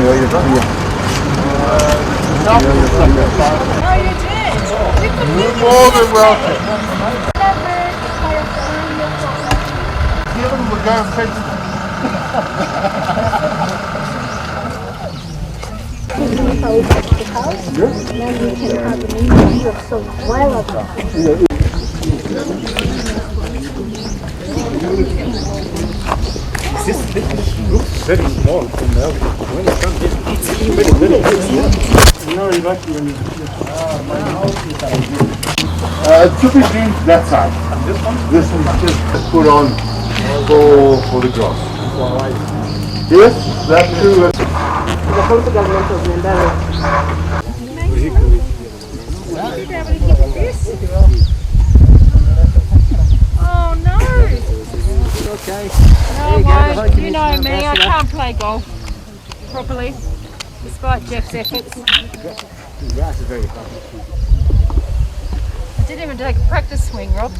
You're more than welcome. Given we're going fetch. Now you can have an view of some wild. This looks very small from now. When you come here, it's very big. It should be green that side. This is just put on for the grass. Yes, that too. Oh no! Okay. No, you know me, I can't play golf properly, despite Jeff's efforts. The grass is very hard. I didn't even take a practice swing, Rob.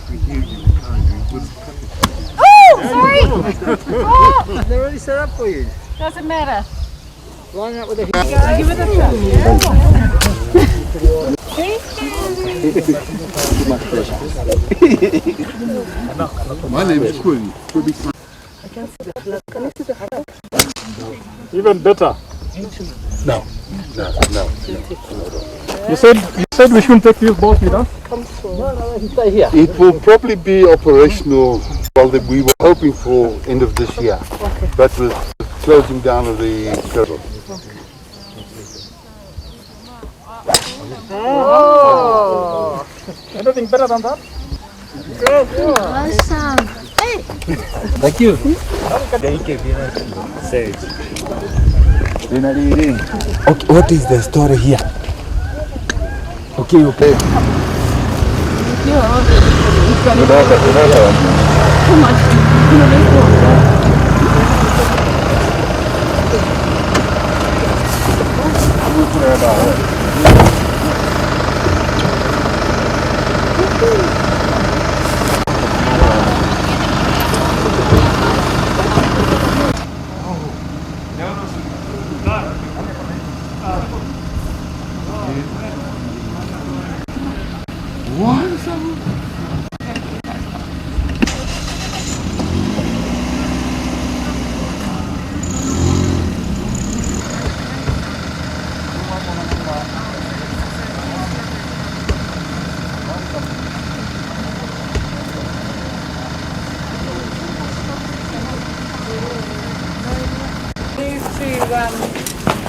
Oh, sorry! Oh, They're already set up for you. doesn't matter. Line up with the Go. Give it a shot. My name is Quinn. Even better. No. You said we shouldn't take these boats with us? Stay here. It will probably be operational. Well, we were hoping for end of this year, but with closing down of the corridor. Oh! Anything better than that? Awesome. Hey. Thank you. Thank you. Sage. Okay, what is the story here? Okay.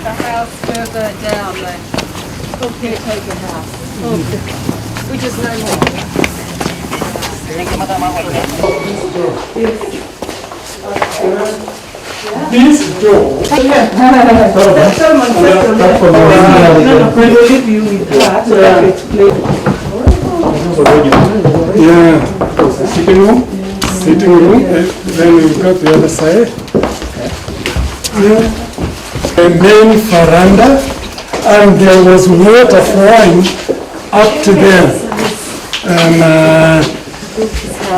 The house further down there. Caretaker house. We just know more. This door. Yeah, it's the sitting room, and then we go to the other side. The main veranda, and there was water flowing up to there. And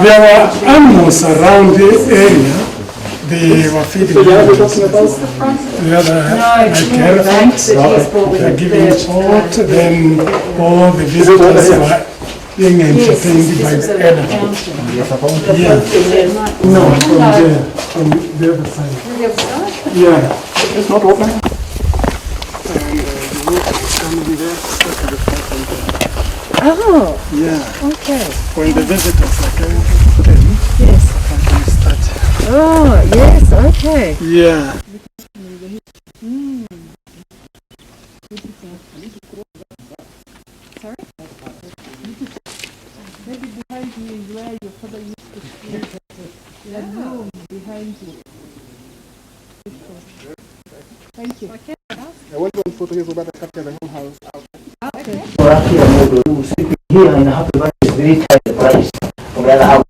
there were animals around the area. They were feeding animals. The other elephants, they're giving support, then all the visitors were being entertained by the elephant. Yeah. No, from the other side. Yeah. It's not open. And the water is coming there. Oh, Yeah. okay. When the visitors are coming in, Yes. we start. Oh, yes, okay. Yeah. Maybe behind you is where your father used to sleep. The room behind you. Thank you. I want to photo here about the capture the whole house. Okay. Here in Happy Valley is very tight price. From the other house.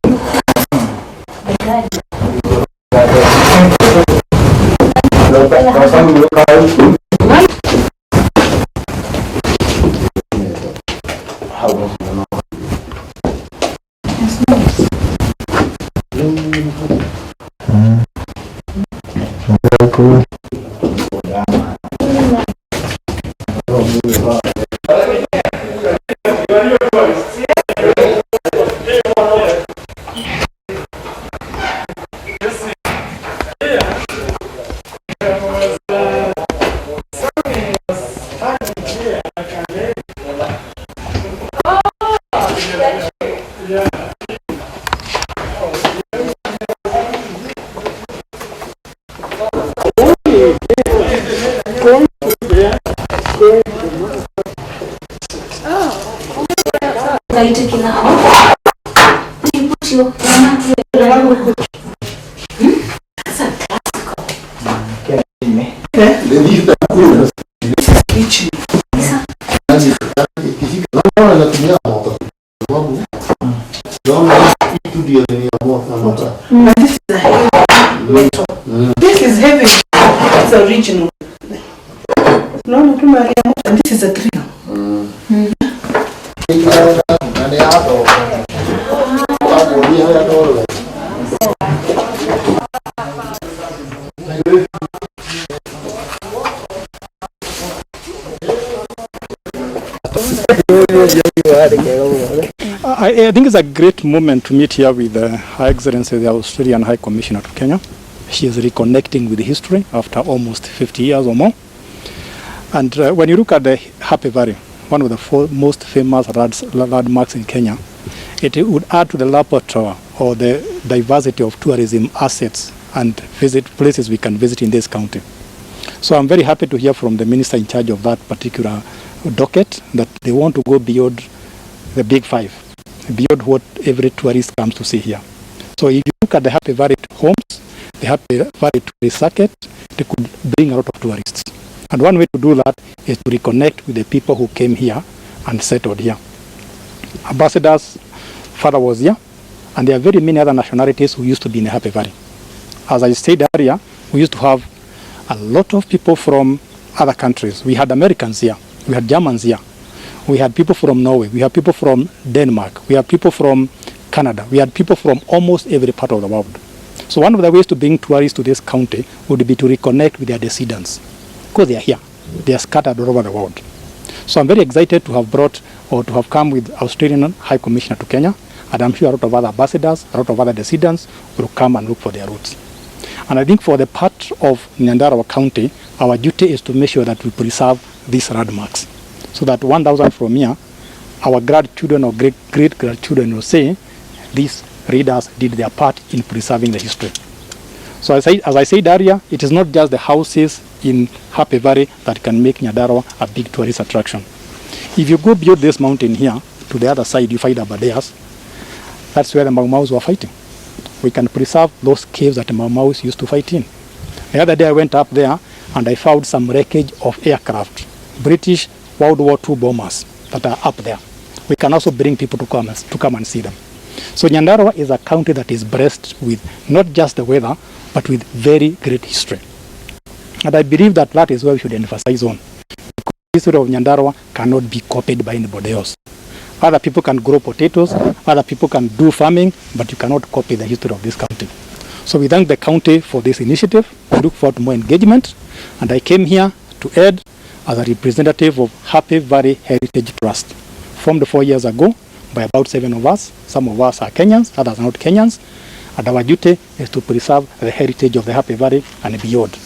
Very cool. This is heavy. It's original. No, this is a green. I think it's a great moment to meet here with Her Excellency, the Australian High Commissioner to Kenya. She is reconnecting with history after almost 50 years or more. And when you look at the Happy Valley, one of the most famous landmarks in Kenya, it would add to the repertoire or the diversity of tourism assets and places we can visit in this county. So I'm very happy to hear from the minister in charge of that particular docket that they want to go beyond the big five, beyond what every tourist comes to see here. So if you look at the Happy Valley homes, the Happy Valley tourist circuit, they could bring a lot of tourists. And one way to do that is to reconnect with the people who came here and settled here. Ambassador's father was here, and there are very many other nationalities who used to be in the Happy Valley. As I said earlier, we used to have a lot of people from other countries. We had Americans here, we had Germans here, we had people from Norway, we had people from Denmark, we had people from Canada, we had people from almost every part of the world. So one of the ways to bring tourists to this county would be to reconnect with their descendants, because they are here, they are scattered all over the world. So I'm very excited to have brought or to have come with Australian High Commissioner to Kenya, and I'm sure a lot of other ambassadors, a lot of other descendants will come and look for their roots. And I think for the part of Nyandarua County, our duty is to make sure that we preserve these landmarks, so that 1,000 from here, our grandchildren or great-grandchildren will say, these readers did their part in preserving the history. So as I said earlier, it is not just the houses in Happy Valley that can make Nyandarua a big tourist attraction. If you go beyond this mountain here, to the other side, you find Abadeas. That's where the Mau Maus were fighting. We can preserve those caves that the Mau Maus used to fight in. The other day I went up there and I found some wreckage of aircraft, British World War II bombers that are up there. We can also bring people to come and see them. So Nyandarua is a county that is blessed with not just the weather, but with very great history. And I believe that that is where we should emphasize on. Because the history of Nyandarua cannot be copied by anybody else. Other people can grow potatoes, other people can do farming, but you cannot copy the history of this county. So we thank the county for this initiative. We look forward to more engagement. And I came here to aid as a representative of Happy Valley Heritage Trust, formed 4 years ago by about 7 of us. Some of us are Kenyans, others are not Kenyans. And our duty is to preserve the heritage of the Happy Valley and beyond.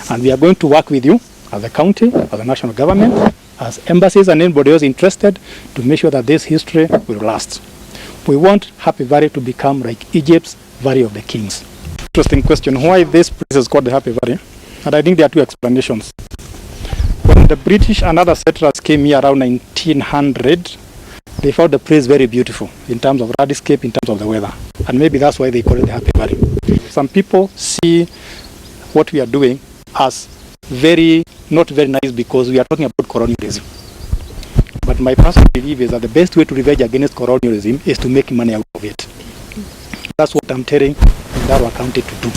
And we are going to work with you as a county, as a national government, as embassies and anybody else interested to make sure that this history will last. We want Happy Valley to become like Egypt's Valley of the Kings. Interesting question. Why this place is called the Happy Valley? And I think there are two explanations. When the British and other settlers came here around 1900, they found the place very beautiful in terms of landscape, in terms of the weather. And maybe that's why they call it the Happy Valley. Some people see what we are doing as not very nice because we are talking about colonialism. But my personal belief is that the best way to revenge against colonialism is to make money out of it. That's what I'm telling Nyandarua County to do.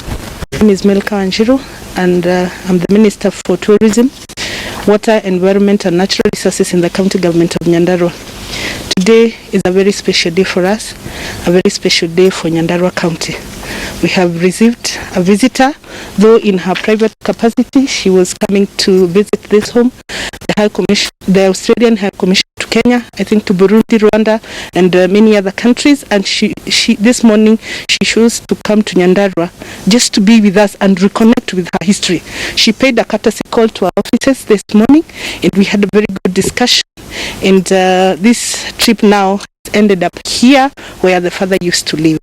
My name is Melka Wanjiru, and I'm the Minister for Tourism, Water, Environment and Natural Resources in the County Government of Nyandarua. Today is a very special day for us, a very special day for Nyandarua County. We have received a visitor, though in her private capacity, she was coming to visit this home, the Australian High Commission to Kenya, I think to Burundi, Rwanda, and many other countries. And she this morning, she chose to come to Nyandarua just to be with us and reconnect with her history. She paid a courtesy call to our offices this morning, and we had a very good discussion. And this trip now ended up here, where the father used to live.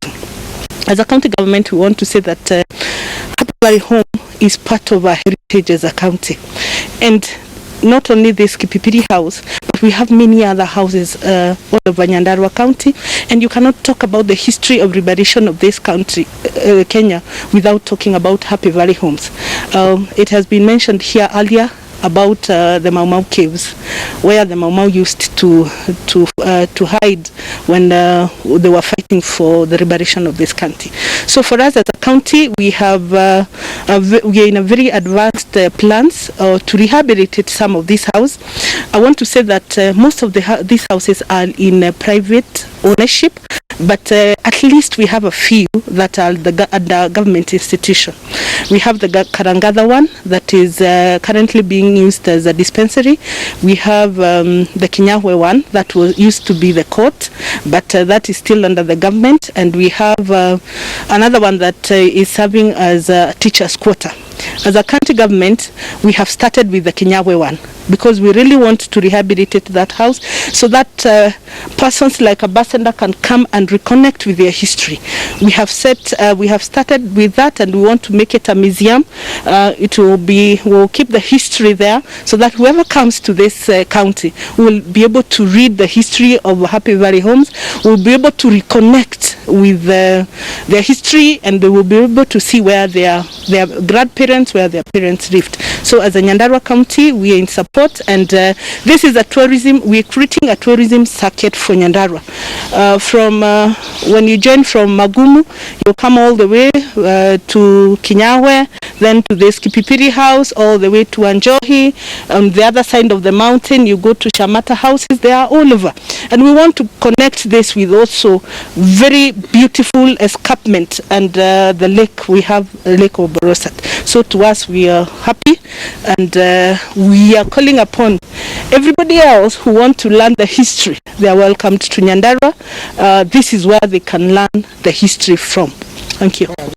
As a county government, we want to say that Happy Happy Valley Home is part of our heritage as a county. And not only this Kipipiri house, but we have many other houses all over Nyandarua County, and you cannot talk about the history of liberation of this country, Kenya, without talking about Happy Valley Homes. It has been mentioned here earlier about the Mau Mau caves, where the Mau Mau used to hide when they were fighting for the liberation of this country. So for us as a county, we have we are in a very advanced plans to rehabilitate some of these houses. I want to say that most of these houses are in private ownership, but at least we have a few that are under government institution. We have the Karangatha one that is currently being used as a dispensary. We have the Kinyahwe one that used to be the court, but that is still under the government, and we have another one that is serving as a teacher's quarter. As a county government, we have started with the Kinyahwe one because we really want to rehabilitate that house so that persons like Ambassador can come and reconnect with their history. We have started with that, and we want to make it a museum. We'll keep the history there so that whoever comes to this county will be able to read the history of Happy Valley Homes, will be able to reconnect with their history, and they will be able to see where their grandparents, where their parents lived. So as a Nyandarua County, we are in support, and this is we're creating a tourism circuit for Nyandarua. From when you join from Magumu, you'll come all the way to Kinyahwe, then to the Kipipiri house, all the way to Anjohi. On the other side of the mountain, you go to Shamata houses. They are all over. And we want to connect this with also very beautiful escarpment and the lake. We have Lake of Borosat. So to us, we are happy, and we are calling upon everybody else who want to learn the history. They are welcomed to Nyandarua. This is where they can learn the history from. Thank you.